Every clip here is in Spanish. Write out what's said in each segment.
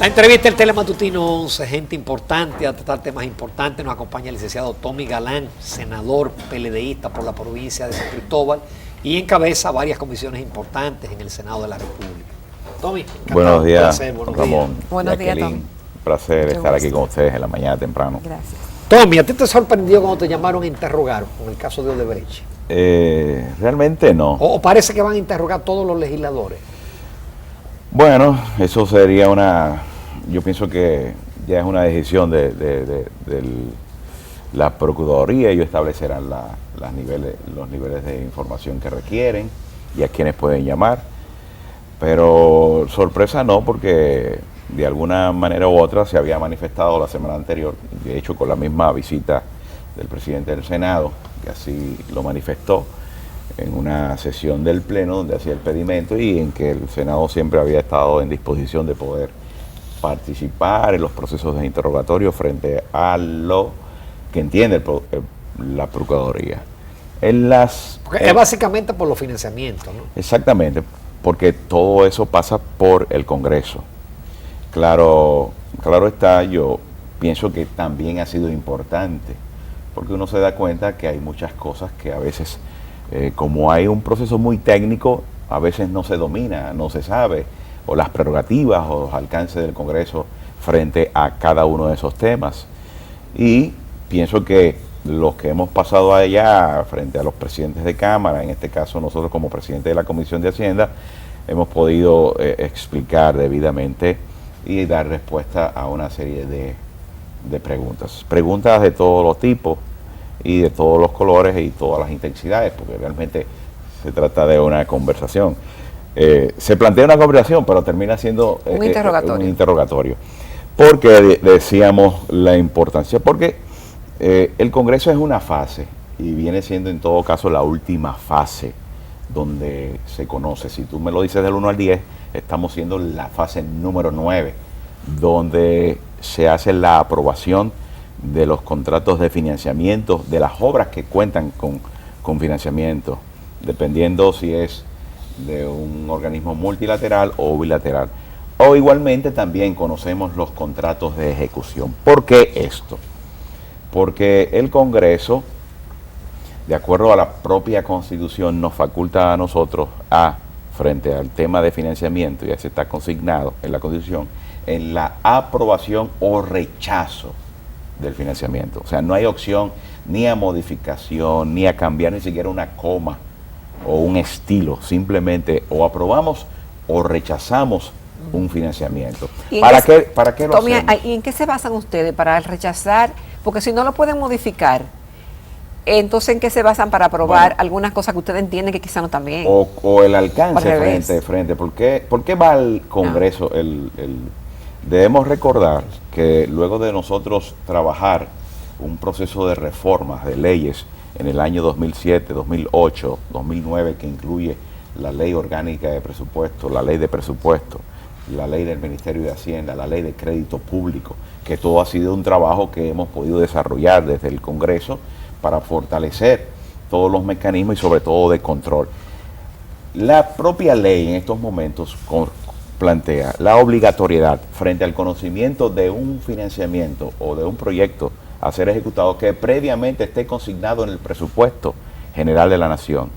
La entrevista del Telematutino 11, gente importante, a tratar temas importantes. Nos acompaña el licenciado Tommy Galán, senador PLDista por la provincia de San Cristóbal y encabeza varias comisiones importantes en el Senado de la República. Tommy, encantado. Buenos días, Placer, buenos Ramón. días. Buenos días, Tommy. Un placer estar aquí con ustedes en la mañana temprano. Gracias. Tommy, ¿a ti te sorprendió cuando te llamaron a interrogar con el caso de Odebrecht? Realmente no. ¿O parece que van a interrogar a todos los legisladores? Bueno, eso sería yo pienso que ya es una decisión de la Procuraduría. Ellos establecerán los niveles de información que requieren y a quienes pueden llamar. Pero sorpresa no, porque de alguna manera u otra se había manifestado la semana anterior, de hecho con la misma visita del presidente del Senado, que así lo manifestó en una sesión del Pleno donde hacía el pedimento y en que el Senado siempre había estado en disposición de poder participar en los procesos de interrogatorio frente a lo que entiende la Procuraduría. Porque es básicamente por los financiamientos, ¿no? Exactamente, porque todo eso pasa por el Congreso. Claro está, yo pienso que también ha sido importante, porque uno se da cuenta que hay muchas cosas que a veces, como hay un proceso muy técnico, a veces no se domina, no se sabe, o las prerrogativas o los alcances del Congreso frente a cada uno de esos temas. Y pienso que los que hemos pasado allá frente a los presidentes de Cámara, en este caso nosotros como presidente de la Comisión de Hacienda, hemos podido explicar debidamente y dar respuesta a una serie de preguntas. Preguntas de todos los tipos y de todos los colores y todas las intensidades, porque realmente se trata de una conversación. Se plantea una conversación, pero termina siendo un interrogatorio. Porque decíamos la importancia, porque el Congreso es una fase y viene siendo en todo caso la última fase donde se conoce. Si tú me lo dices del 1 al 10, estamos siendo la fase número 9, donde se hace la aprobación de los contratos de financiamiento, de las obras que cuentan con financiamiento, dependiendo si es de un organismo multilateral o bilateral. O igualmente también conocemos los contratos de ejecución. ¿Por qué esto? Porque el Congreso, de acuerdo a la propia Constitución, nos faculta a nosotros frente al tema de financiamiento, ya se está consignado en la Constitución, en la aprobación o rechazo del financiamiento. O sea, no hay opción ni a modificación, ni a cambiar ni siquiera una coma o un estilo. Simplemente o aprobamos o rechazamos un financiamiento. ¿Para qué lo hacemos? ¿Y en qué se basan ustedes para rechazar? Porque si no lo pueden modificar, entonces ¿en qué se basan para aprobar algunas cosas que ustedes entienden que quizá no también? O el alcance frente. ¿Por qué va al Congreso? Debemos recordar que luego de nosotros trabajar un proceso de reformas de leyes en el año 2007, 2008, 2009, que incluye la ley orgánica de presupuesto, la ley de presupuesto, la ley del Ministerio de Hacienda, la ley de crédito público, que todo ha sido un trabajo que hemos podido desarrollar desde el Congreso para fortalecer todos los mecanismos y sobre todo de control. La propia ley en estos momentos plantea la obligatoriedad frente al conocimiento de un financiamiento o de un proyecto a ser ejecutado que previamente esté consignado en el presupuesto general de la Nación,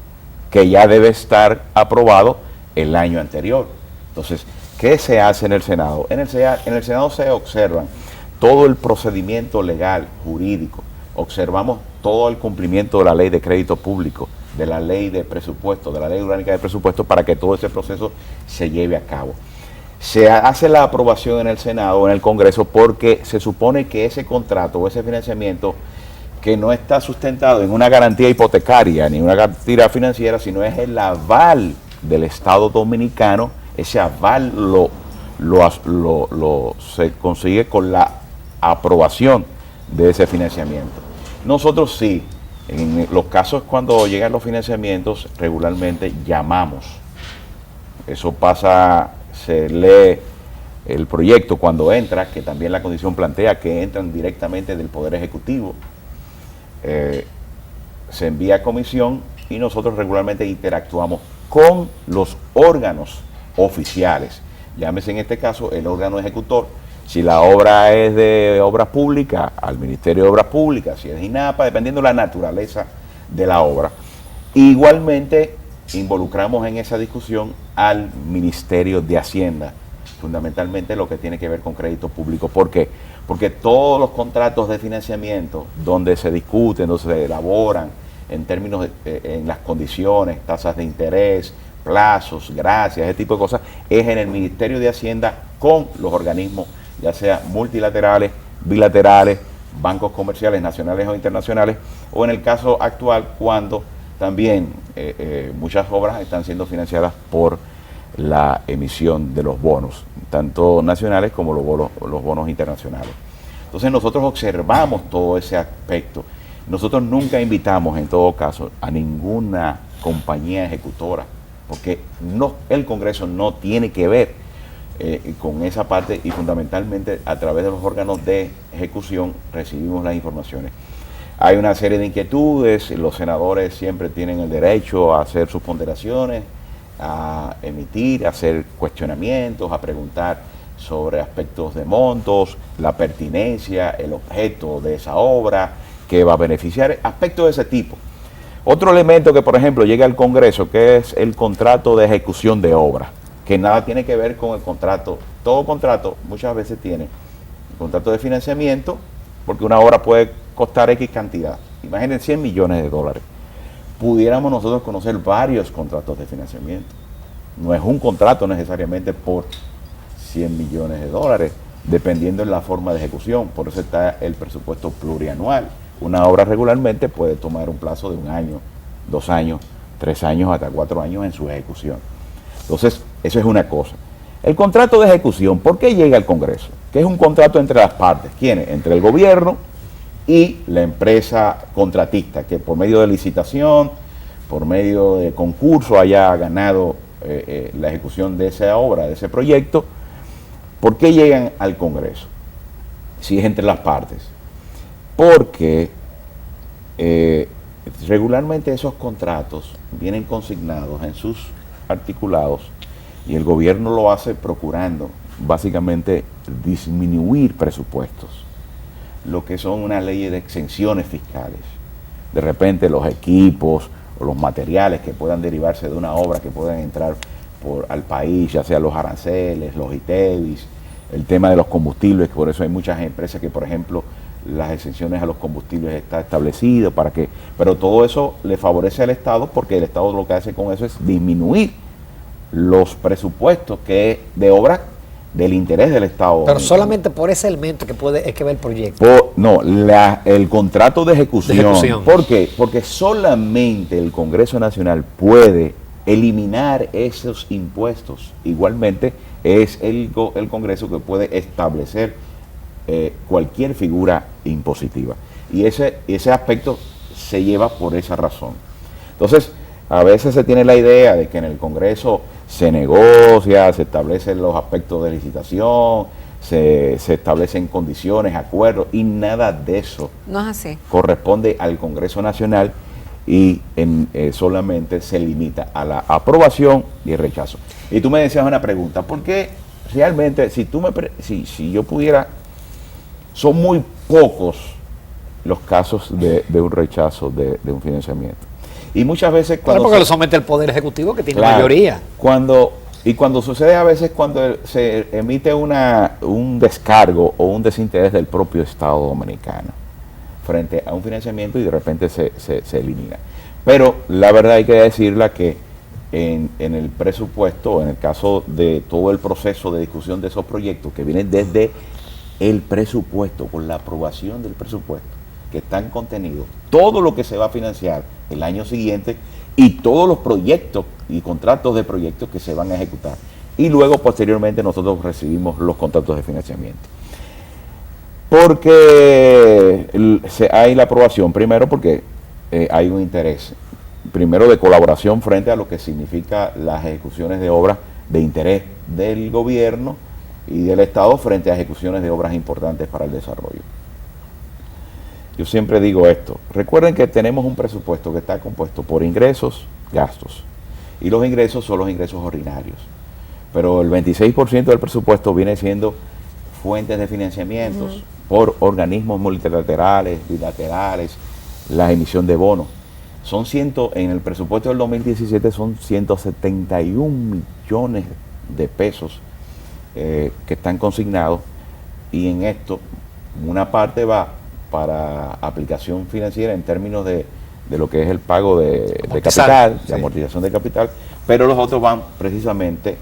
que ya debe estar aprobado el año anterior. Entonces, ¿qué se hace en el Senado? En el Senado se observan todo el procedimiento legal, jurídico, observamos todo el cumplimiento de la ley de crédito público, de la ley de presupuesto, de la ley orgánica de presupuesto, para que todo ese proceso se lleve a cabo. Se hace la aprobación en el Senado, en el Congreso, porque se supone que ese contrato o ese financiamiento, que no está sustentado en una garantía hipotecaria ni una garantía financiera, sino es el aval del Estado Dominicano. Ese aval se consigue con la aprobación de ese financiamiento. Nosotros sí, en los casos cuando llegan los financiamientos, regularmente llamamos. Eso pasa, se lee el proyecto cuando entra, que también la condición plantea que entran directamente del Poder Ejecutivo. Se envía a comisión y nosotros regularmente interactuamos con los órganos oficiales llámese en este caso el órgano ejecutor. Si la obra es de obras públicas, al Ministerio de Obras Públicas, si es de INAPA, dependiendo de la naturaleza de la obra. Igualmente, involucramos en esa discusión al Ministerio de Hacienda, fundamentalmente lo que tiene que ver con crédito público. ¿Por qué? Porque todos los contratos de financiamiento donde se discuten, donde se elaboran en términos en las condiciones, tasas de interés, plazos, gracias, ese tipo de cosas, es en el Ministerio de Hacienda con los organismos, ya sea multilaterales, bilaterales, bancos comerciales nacionales o internacionales, o en el caso actual cuando también muchas obras están siendo financiadas por la emisión de los bonos, tanto nacionales como los bonos internacionales. Entonces nosotros observamos todo ese aspecto. Nosotros nunca invitamos, en todo caso, a ninguna compañía ejecutora, porque el Congreso no tiene que ver con esa parte, y fundamentalmente a través de los órganos de ejecución recibimos las informaciones. Hay una serie de inquietudes, los senadores siempre tienen el derecho a hacer sus ponderaciones, a emitir, a hacer cuestionamientos, a preguntar sobre aspectos de montos, la pertinencia, el objeto de esa obra, qué va a beneficiar, aspectos de ese tipo. Otro elemento que, por ejemplo, llega al Congreso, que es el contrato de ejecución de obra, que nada tiene que ver con el contrato. Todo contrato muchas veces tiene el contrato de financiamiento, porque una obra puede costar X cantidad. Imaginen 100 millones de dólares. Pudiéramos nosotros conocer varios contratos de financiamiento. No es un contrato necesariamente por 100 millones de dólares, dependiendo de la forma de ejecución. Por eso está el presupuesto plurianual. Una obra regularmente puede tomar un plazo de 1 año, 2 años, 3 años, hasta 4 años en su ejecución. Entonces, eso es una cosa. El contrato de ejecución, ¿por qué llega al Congreso? Que es un contrato entre las partes. ¿Quiénes? Entre el gobierno y la empresa contratista, que por medio de licitación, por medio de concurso haya ganado la ejecución de esa obra, de ese proyecto. ¿Por qué llegan al Congreso? Si es entre las partes. Porque regularmente esos contratos vienen consignados en sus articulados y el gobierno lo hace procurando básicamente disminuir presupuestos, lo que son una ley de exenciones fiscales. De repente los equipos o los materiales que puedan derivarse de una obra, que puedan entrar al país, ya sea los aranceles, los ITEVIS, el tema de los combustibles, que por eso hay muchas empresas que, por ejemplo, las exenciones a los combustibles está establecido para que, pero todo eso le favorece al Estado, porque el Estado lo que hace con eso es disminuir los presupuestos de obras del interés del Estado. Pero solamente por ese elemento es que ve el proyecto. El contrato de ejecución. ¿Por qué? Porque solamente el Congreso Nacional puede eliminar esos impuestos. Igualmente es el Congreso que puede establecer cualquier figura impositiva. Y ese aspecto se lleva por esa razón. Entonces, a veces se tiene la idea de que en el Congreso se negocia, se establecen los aspectos de licitación, se establecen condiciones, acuerdos, y nada de eso no es así. Corresponde al Congreso Nacional y solamente se limita a la aprobación y el rechazo. Y tú me decías una pregunta, ¿por qué realmente, si yo pudiera, son muy pocos los casos de un rechazo de un financiamiento? Y muchas veces Claro, porque lo somete el Poder Ejecutivo, que tiene mayoría. Cuando sucede a veces cuando se emite un descargo o un desinterés del propio Estado dominicano frente a un financiamiento y de repente se elimina. Pero la verdad hay que decirla que en el presupuesto, en el caso de todo el proceso de discusión de esos proyectos que vienen desde el presupuesto, con la aprobación del presupuesto, que están contenidos todo lo que se va a financiar el año siguiente y todos los proyectos y contratos de proyectos que se van a ejecutar. Y luego, posteriormente, nosotros recibimos los contratos de financiamiento. Porque hay la aprobación, primero porque hay un interés, primero de colaboración frente a lo que significa las ejecuciones de obras de interés del gobierno y del Estado frente a ejecuciones de obras importantes para el desarrollo. Yo siempre digo esto, recuerden que tenemos un presupuesto que está compuesto por ingresos, gastos, y los ingresos son los ingresos ordinarios. pero el 26% del presupuesto viene siendo fuentes de financiamientos por organismos multilaterales, bilaterales, la emisión de bonos. En el presupuesto del 2017 son 171 millones de pesos que están consignados, y en esto una parte va para aplicación financiera en términos de lo que es el pago de capital, de amortización de capital, pero los otros van precisamente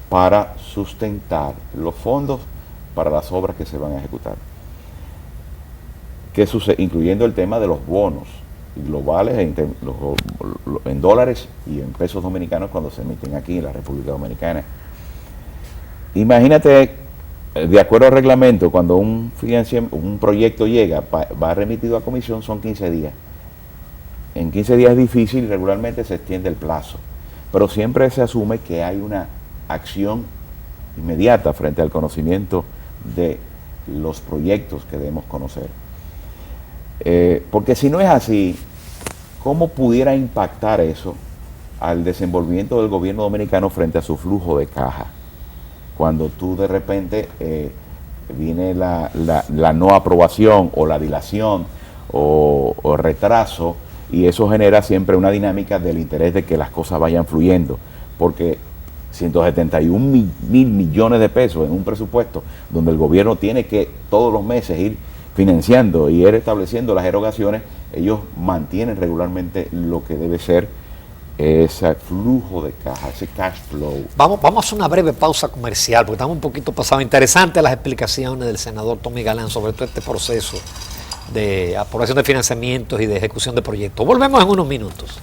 para sustentar los fondos para las obras que se van a ejecutar. ¿Qué sucede? Incluyendo el tema de los bonos globales en dólares y en pesos dominicanos cuando se emiten aquí en la República Dominicana. Imagínate, de acuerdo al reglamento, cuando un proyecto llega, va remitido a comisión, son 15 días. En 15 días es difícil y regularmente se extiende el plazo, pero siempre se asume que hay una acción inmediata frente al conocimiento de los proyectos que debemos conocer. Porque si no es así, ¿cómo pudiera impactar eso al desenvolvimiento del gobierno dominicano frente a su flujo de caja? Cuando tú de repente viene la no aprobación o la dilación o retraso, y eso genera siempre una dinámica del interés de que las cosas vayan fluyendo, porque 171 mil millones de pesos en un presupuesto donde el gobierno tiene que todos los meses ir financiando y ir estableciendo las erogaciones, ellos mantienen regularmente lo que debe ser ese flujo de caja, ese cash flow. Vamos a hacer una breve pausa comercial, porque estamos un poquito pasados. Interesantes las explicaciones del senador Tommy Galán sobre todo este proceso de aprobación de financiamientos y de ejecución de proyectos. Volvemos en unos minutos.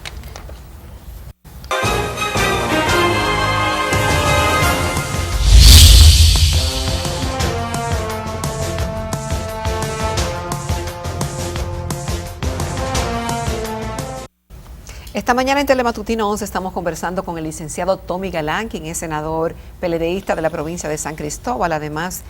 Esta mañana en Telematutino 11 estamos conversando con el licenciado Tommy Galán, quien es senador PLDista de la provincia de San Cristóbal. Además,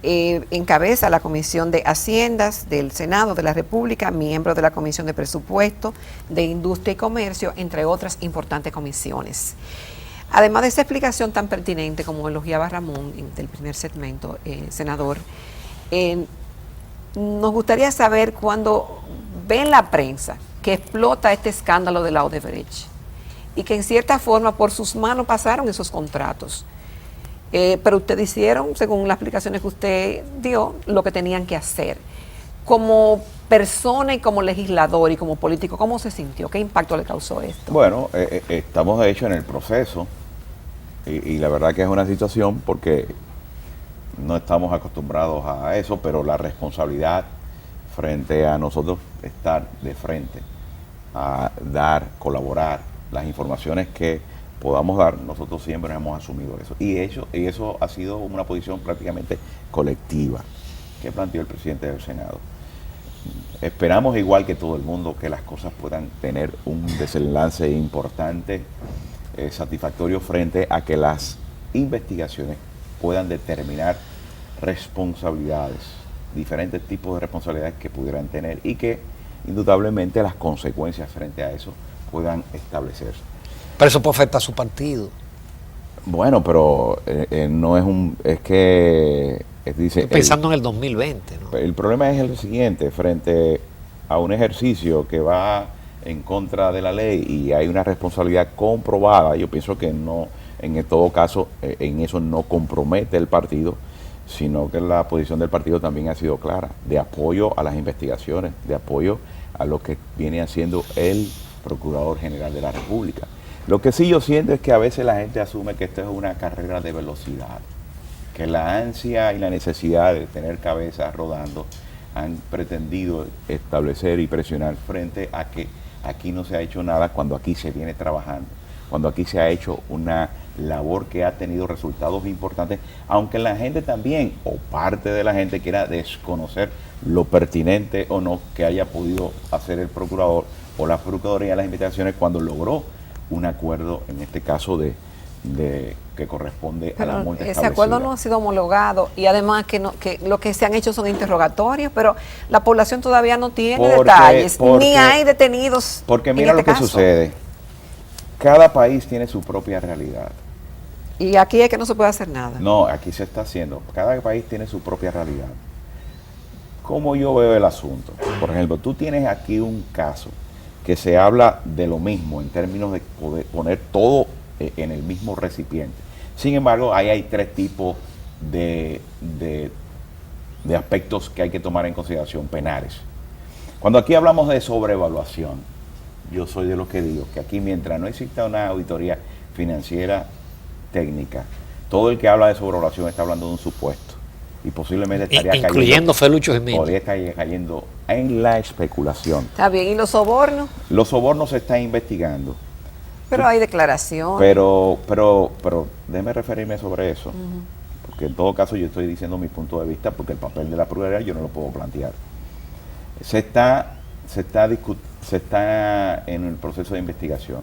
encabeza la Comisión de Haciendas del Senado de la República, miembro de la Comisión de Presupuesto, de Industria y Comercio, entre otras importantes comisiones. Además de esa explicación tan pertinente como elogiaba Ramón del primer segmento, senador, nos gustaría saber cuando ven la prensa que explota este escándalo de la Odebrecht y que en cierta forma por sus manos pasaron esos contratos. Pero ustedes hicieron, según las explicaciones que usted dio, lo que tenían que hacer. Como persona y como legislador y como político, ¿cómo se sintió? ¿Qué impacto le causó esto? Bueno, estamos de hecho en el proceso y la verdad que es una situación porque no estamos acostumbrados a eso, pero la responsabilidad frente a nosotros estar de frente a colaborar las informaciones que podamos dar, nosotros siempre hemos asumido eso. Y eso ha sido una posición prácticamente colectiva que planteó el presidente del Senado. Esperamos, igual que todo el mundo, que las cosas puedan tener un desenlace importante, satisfactorio frente a que las investigaciones puedan determinar responsabilidades, diferentes tipos de responsabilidades que pudieran tener y que indudablemente las consecuencias frente a eso puedan establecerse. Pero eso puede afectar a su partido. Bueno, pero no es dice, pensando en el 2020, ¿no? El problema es el siguiente: frente a un ejercicio que va en contra de la ley y hay una responsabilidad comprobada, yo pienso que no, en todo caso, en eso no compromete el partido, sino que la posición del partido también ha sido clara, de apoyo a las investigaciones, de apoyo a lo que viene haciendo el Procurador General de la República. Lo que sí yo siento es que a veces la gente asume que esto es una carrera de velocidad, que la ansia y la necesidad de tener cabezas rodando han pretendido establecer y presionar frente a que aquí no se ha hecho nada cuando aquí se viene trabajando, cuando aquí se ha hecho una labor que ha tenido resultados importantes, aunque la gente también, o parte de la gente, quiera desconocer lo pertinente o no que haya podido hacer el procurador o la Procuraduría de las investigaciones cuando logró un acuerdo, en este caso de que corresponde a la multa establecida. Ese acuerdo no ha sido homologado y además que lo que se han hecho son interrogatorios, pero la población todavía no tiene detalles, ni hay detenidos. Porque mira lo que sucede. Cada país tiene su propia realidad Y aquí es que no se puede hacer nada. No, aquí se está haciendo. Cada país tiene su propia realidad. ¿Cómo yo veo el asunto? Por ejemplo, tú tienes aquí un caso que se habla de lo mismo en términos de poder poner todo en el mismo recipiente. Sin embargo, ahí hay tres tipos de aspectos que hay que tomar en consideración penales. Cuando aquí hablamos de sobrevaluación, yo soy de los que digo que aquí mientras no exista una auditoría financiera técnica, todo el que habla de sobrevaluación está hablando de un supuesto y posiblemente estaría incluyendo Felucho Jiménez. Podría estar cayendo en la especulación. Está bien, ¿y los sobornos? Los sobornos se están investigando. Pero hay declaraciones. Pero déjeme referirme sobre eso, porque en todo caso yo estoy diciendo mi punto de vista, porque el papel de la Procuraduría yo no lo puedo plantear. Se está en el proceso de investigación.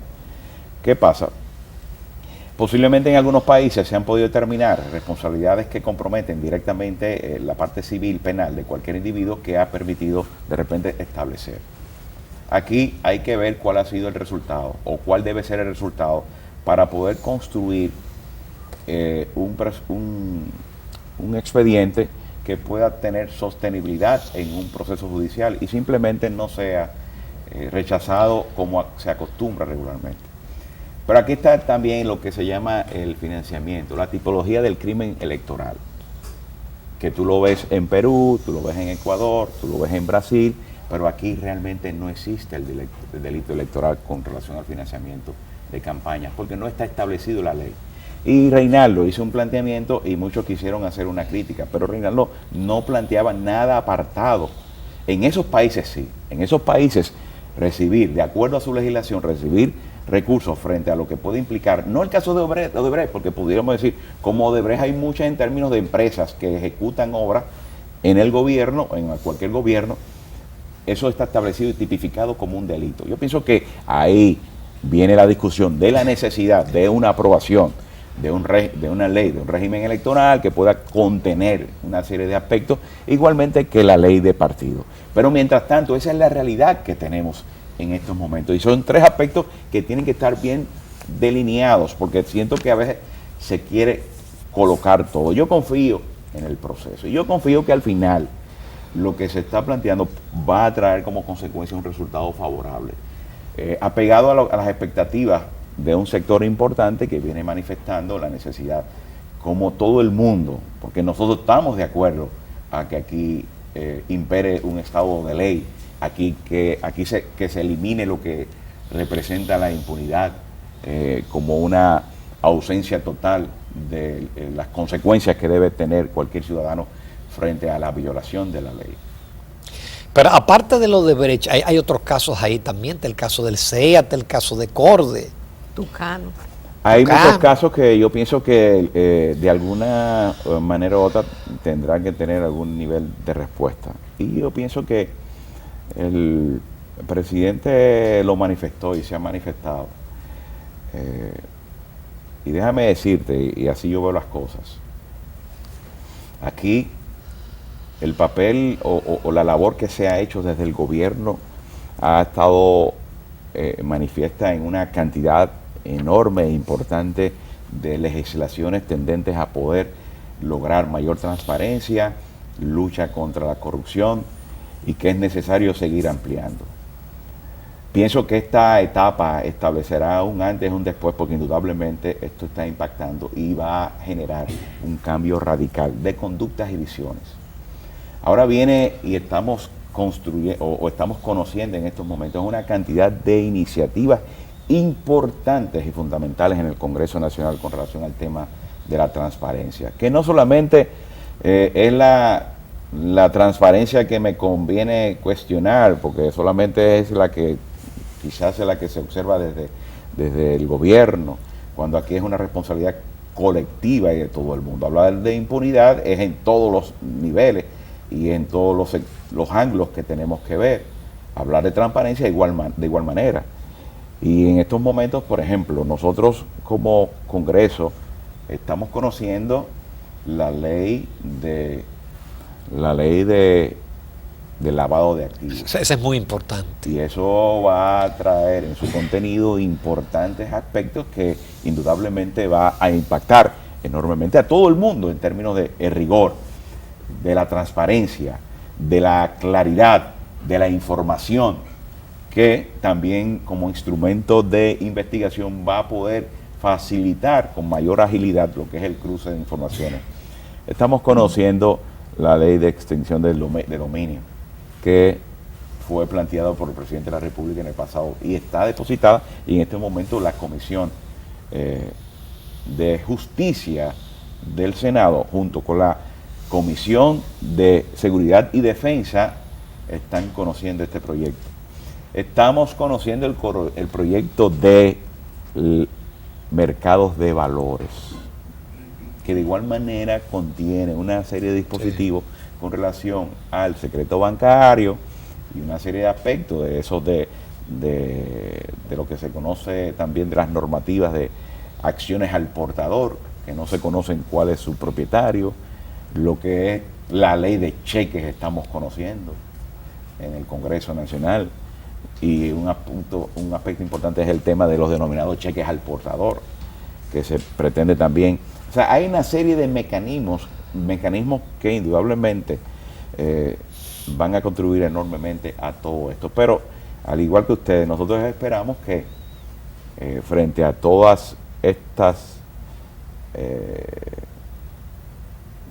¿Qué pasa? Posiblemente en algunos países se han podido determinar responsabilidades que comprometen directamente la parte civil penal de cualquier individuo que ha permitido de repente establecer. Aquí hay que ver cuál ha sido el resultado o cuál debe ser el resultado para poder construir un expediente que pueda tener sostenibilidad en un proceso judicial y simplemente no sea rechazado como se acostumbra regularmente. Pero aquí está también lo que se llama el financiamiento, la tipología del crimen electoral, que tú lo ves en Perú, tú lo ves en Ecuador, tú lo ves en Brasil, pero aquí realmente no existe el delito electoral con relación al financiamiento de campañas, porque no está establecido la ley. Y Reinaldo hizo un planteamiento y muchos quisieron hacer una crítica, pero Reinaldo no planteaba nada apartado. En esos países sí, en esos países recibir, de acuerdo a su legislación, recibir recursos frente a lo que puede implicar, no el caso de Odebrecht, porque pudiéramos decir, como Odebrecht hay muchas en términos de empresas que ejecutan obras en el gobierno, en cualquier gobierno, eso está establecido y tipificado como un delito. Yo pienso que ahí viene la discusión de la necesidad de una aprobación de una ley, de un régimen electoral que pueda contener una serie de aspectos, igualmente que la ley de partido. Pero mientras tanto, esa es la realidad que tenemos en estos momentos. Y son tres aspectos que tienen que estar bien delineados, porque siento que a veces se quiere colocar todo. Yo confío en el proceso y yo confío que al final lo que se está planteando va a traer como consecuencia un resultado favorable, apegado a las expectativas de un sector importante que viene manifestando la necesidad, como todo el mundo, porque nosotros estamos de acuerdo a que aquí impere un estado de ley, que se elimine lo que representa la impunidad como una ausencia total de las consecuencias que debe tener cualquier ciudadano frente a la violación de la ley. Pero aparte de lo de Brecht, hay otros casos ahí también, está el caso del CEAT, el caso de Corde. Tucano. Hay muchos casos que yo pienso que de alguna manera u otra tendrán que tener algún nivel de respuesta. Y yo pienso que el presidente lo manifestó y se ha manifestado. Y déjame decirte, y así yo veo las cosas, aquí el papel o la labor que se ha hecho desde el gobierno ha estado manifiesta en una cantidad enorme e importante de legislaciones tendentes a poder lograr mayor transparencia, lucha contra la corrupción y que es necesario seguir ampliando. Pienso que esta etapa establecerá un antes y un después, porque indudablemente esto está impactando y va a generar un cambio radical de conductas y visiones. Ahora viene y estamos construyendo o estamos conociendo en estos momentos una cantidad de iniciativas importantes y fundamentales en el Congreso Nacional con relación al tema de la transparencia, que no solamente es la transparencia que me conviene cuestionar, porque solamente es la que quizás es la que se observa desde el gobierno, cuando aquí es una responsabilidad colectiva y de todo el mundo. Hablar de impunidad es en todos los niveles y en todos los ángulos que tenemos que ver. Hablar de transparencia de igual manera. Y en estos momentos, por ejemplo, nosotros como Congreso estamos conociendo la ley de de lavado de activos. Ese es muy importante. Y eso va a traer en su contenido importantes aspectos que indudablemente va a impactar enormemente a todo el mundo en términos de el rigor, de la transparencia, de la claridad, de la información, que también como instrumento de investigación va a poder facilitar con mayor agilidad lo que es el cruce de informaciones. Estamos conociendo la ley de extinción de dominio, que fue planteado por el presidente de la República en el pasado y está depositada, y en este momento la Comisión de Justicia del Senado junto con la Comisión de Seguridad y Defensa están conociendo este proyecto. Estamos conociendo el proyecto de mercados de valores, que de igual manera contiene una serie de dispositivos con relación al secreto bancario y una serie de aspectos de esos de lo que se conoce también de las normativas de acciones al portador, que no se conocen cuál es su propietario, lo que es la ley de cheques estamos conociendo en el Congreso Nacional, y un aspecto importante es el tema de los denominados cheques al portador, que se pretende también. O sea, hay una serie de mecanismos que indudablemente van a contribuir enormemente a todo esto. Pero, al igual que ustedes, nosotros esperamos que frente a todas estas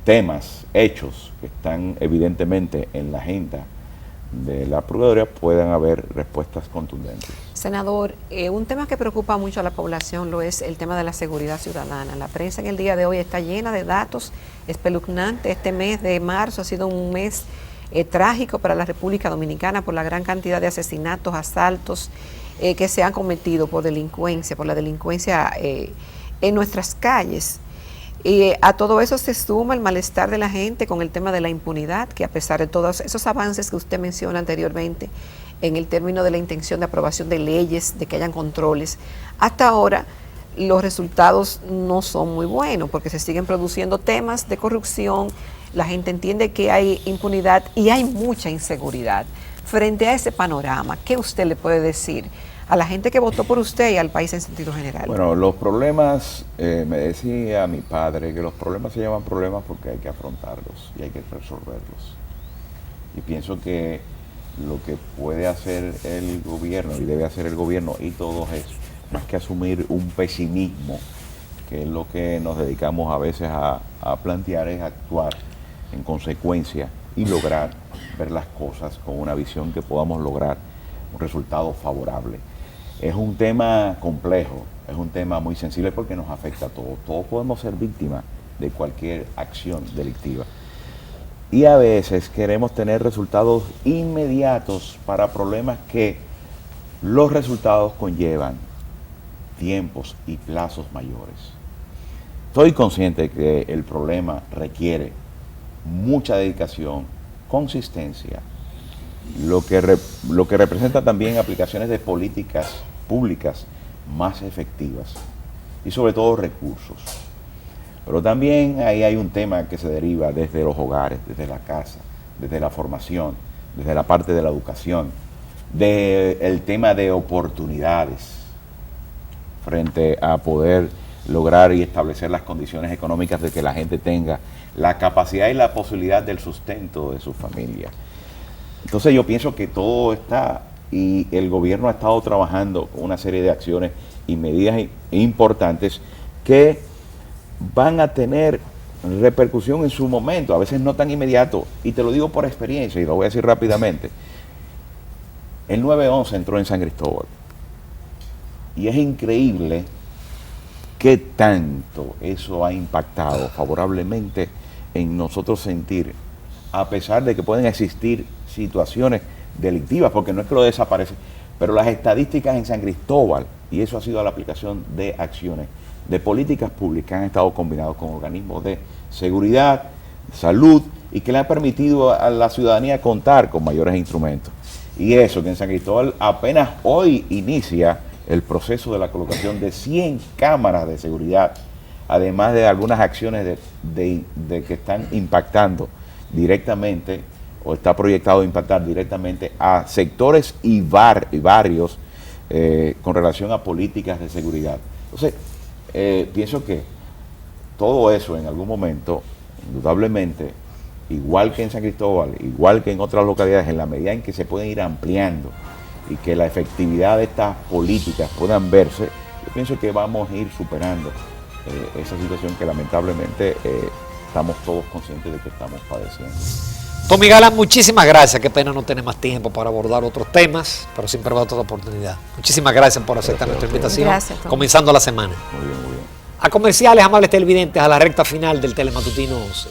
temas, hechos que están evidentemente en la agenda de la Procuraduría, puedan haber respuestas contundentes. Senador, un tema que preocupa mucho a la población lo es el tema de la seguridad ciudadana. La prensa en el día de hoy está llena de datos espeluznantes. Este mes de marzo ha sido un mes trágico para la República Dominicana por la gran cantidad de asesinatos, asaltos que se han cometido por la delincuencia en nuestras calles. Y a todo eso se suma el malestar de la gente con el tema de la impunidad, que a pesar de todos esos avances que usted menciona anteriormente en el término de la intención de aprobación de leyes, de que hayan controles, hasta ahora los resultados no son muy buenos porque se siguen produciendo temas de corrupción, la gente entiende que hay impunidad y hay mucha inseguridad. Frente a ese panorama, ¿qué usted le puede decir a la gente que votó por usted y al país en sentido general? Bueno, los problemas, me decía mi padre que los problemas se llaman problemas porque hay que afrontarlos y hay que resolverlos. Y pienso que lo que puede hacer el gobierno y debe hacer el gobierno y todos es más que asumir un pesimismo, que es lo que nos dedicamos a veces a plantear, es actuar en consecuencia y lograr ver las cosas con una visión que podamos lograr un resultado favorable. Es un tema complejo, es un tema muy sensible porque nos afecta a todos. Todos podemos ser víctimas de cualquier acción delictiva. Y a veces queremos tener resultados inmediatos para problemas que los resultados conllevan tiempos y plazos mayores. Estoy consciente de que el problema requiere mucha dedicación, consistencia, lo que representa también aplicaciones de políticas públicas más efectivas y sobre todo recursos. Pero también ahí hay un tema que se deriva desde los hogares, desde la casa, desde la formación, desde la parte de la educación, del tema de oportunidades frente a poder lograr y establecer las condiciones económicas de que la gente tenga la capacidad y la posibilidad del sustento de su familia. Entonces yo pienso que todo está, y el gobierno ha estado trabajando con una serie de acciones y medidas importantes que van a tener repercusión en su momento, a veces no tan inmediato, y te lo digo por experiencia y lo voy a decir rápidamente. El 9/11 entró en San Cristóbal y es increíble qué tanto eso ha impactado favorablemente en nosotros sentir, a pesar de que pueden existir situaciones delictivas, porque no es que lo desaparece, pero las estadísticas en San Cristóbal, y eso ha sido la aplicación de acciones, de políticas públicas, han estado combinados con organismos de seguridad, salud, y que le han permitido a la ciudadanía contar con mayores instrumentos. Y eso, que en San Cristóbal apenas hoy inicia el proceso de la colocación de 100 cámaras de seguridad, además de algunas acciones de que están impactando directamente o está proyectado impactar directamente a sectores y barrios con relación a políticas de seguridad. Entonces, pienso que todo eso en algún momento, indudablemente, igual que en San Cristóbal, igual que en otras localidades, en la medida en que se pueden ir ampliando y que la efectividad de estas políticas puedan verse, yo pienso que vamos a ir superando esa situación que lamentablemente estamos todos conscientes de que estamos padeciendo. Tommy Galán, muchísimas gracias. Qué pena no tener más tiempo para abordar otros temas, pero siempre va a otra oportunidad. Muchísimas gracias por aceptar nuestra invitación. Gracias, Tommy. Comenzando la semana. Muy bien, muy bien. A comerciales, amables televidentes, a la recta final del Telematutino 11.